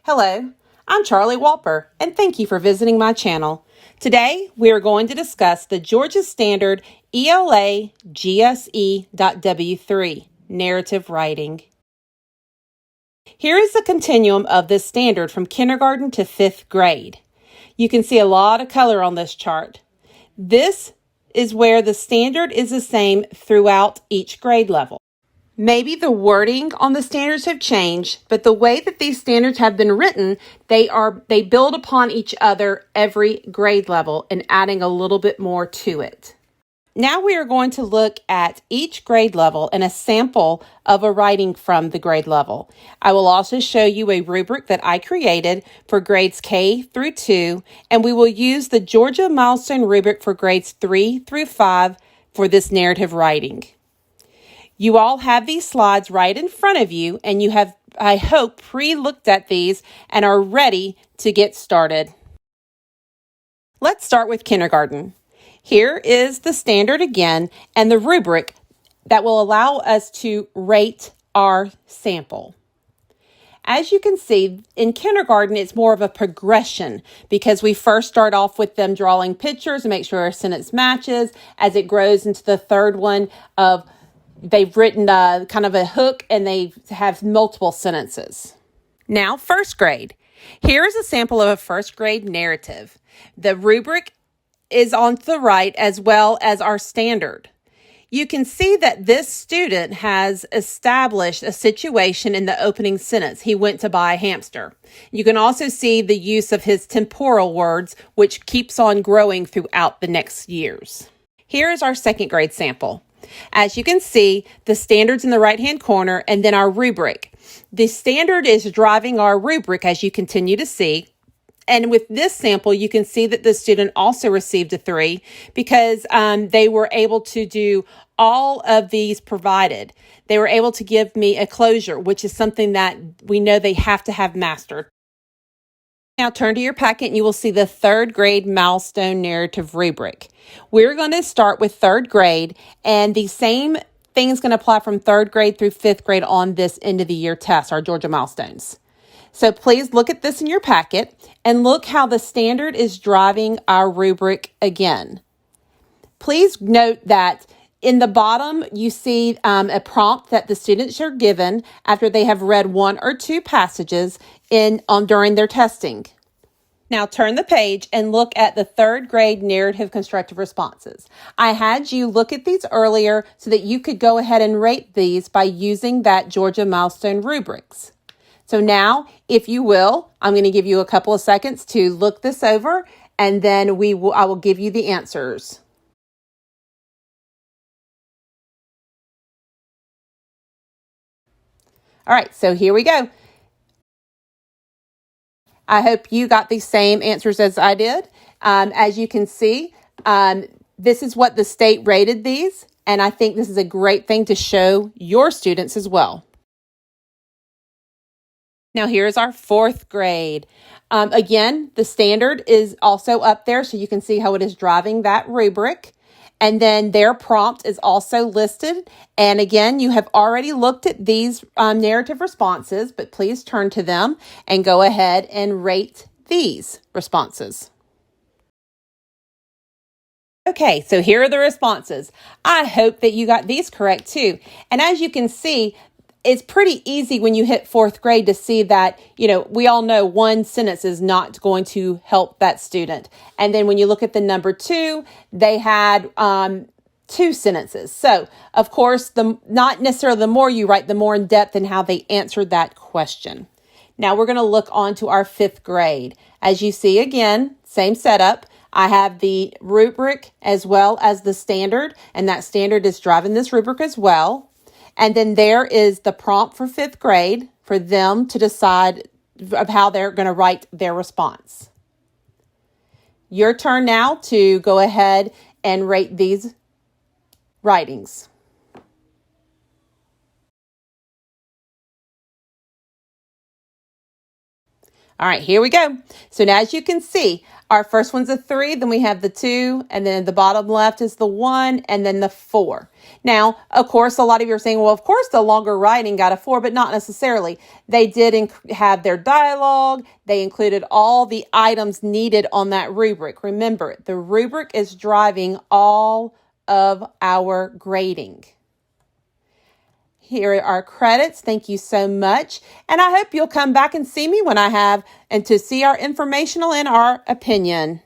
Hello, I'm Charley Walper, and thank you for visiting my channel. Today, we are going to discuss the Georgia Standard ELA GSE.W3, Narrative Writing. Here is the continuum of this standard from kindergarten to 5th grade. You can see a lot of color on this chart. This is where the standard is the same throughout each grade level. Maybe the wording on the standards have changed, but the way that these standards have been written, they build upon each other every grade level and adding a little bit more to it. Now we are going to look at each grade level and a sample of a writing from the grade level. I will also show you a rubric that I created for grades K through 2, and we will use the Georgia Milestone rubric for grades 3 through 5 for this narrative writing. You all have these slides right in front of you, and you have, I hope, pre-looked at these and are ready to get started. Let's start with kindergarten. Here is the standard again and the rubric that will allow us to rate our sample. As you can see, in kindergarten, it's more of a progression because we first start off with them drawing pictures and make sure our sentence matches. As it grows into the third one of they've written kind of a hook and they have multiple sentences. Now, 1st grade. Here is a sample of a 1st grade narrative. The rubric is on the right as well as our standard. You can see that this student has established a situation in the opening sentence. He went to buy a hamster. You can also see the use of his temporal words, which keeps on growing throughout the next years. Here is our 2nd grade sample. As you can see, the standard's in the right-hand corner and then our rubric. The standard is driving our rubric, as you continue to see. And with this sample, you can see that the student also received a 3 because they were able to do all of these provided. They were able to give me a closure, which is something that we know they have to have mastered. Now turn to your packet and you will see the 3rd grade milestone narrative rubric. We're going to start with 3rd grade, and the same thing is going to apply from 3rd grade through 5th grade on this end of the year test, our Georgia milestones. So please look at this in your packet and look how the standard is driving our rubric again. Please note that in the bottom, you see a prompt that the students are given after they have read 1 or 2 passages during their testing. Now turn the page and look at the 3rd grade narrative constructive responses. I had you look at these earlier so that you could go ahead and rate these by using that Georgia milestone rubrics. So now, if you will, I'm going to give you a couple of seconds to look this over, and then I will give you the answers. All right, so here we go. I hope you got the same answers as I did. As you can see, this is what the state rated these, and I think this is a great thing to show your students as well. Now here's our 4th grade. Again, the standard is also up there, so you can see how it is driving that rubric. And then their prompt is also listed. And again, you have already looked at these narrative responses, but please turn to them and go ahead and rate these responses. Okay, so here are the responses. I hope that you got these correct too. And as you can see, it's pretty easy when you hit 4th grade to see that, we all know one sentence is not going to help that student. And then when you look at the number 2, they had 2 sentences. So, of course, not necessarily the more you write, the more in depth in how they answered that question. Now we're going to look on to our 5th grade. As you see, again, same setup. I have the rubric as well as the standard, and that standard is driving this rubric as well. And then there is the prompt for 5th grade for them to decide of how they're going to write their response. Your turn now to go ahead and rate these writings. All right, here we go. So now as you can see, our first one's a 3, then we have the 2, and then the bottom left is the 1, and then the 4. Now, of course, a lot of you are saying, well, of course, the longer writing got a 4, but not necessarily. They did have their dialogue. They included all the items needed on that rubric. Remember, the rubric is driving all of our grading. Here are our credits. Thank you so much. And I hope you'll come back and see me when I have, and to see our informational and our opinion.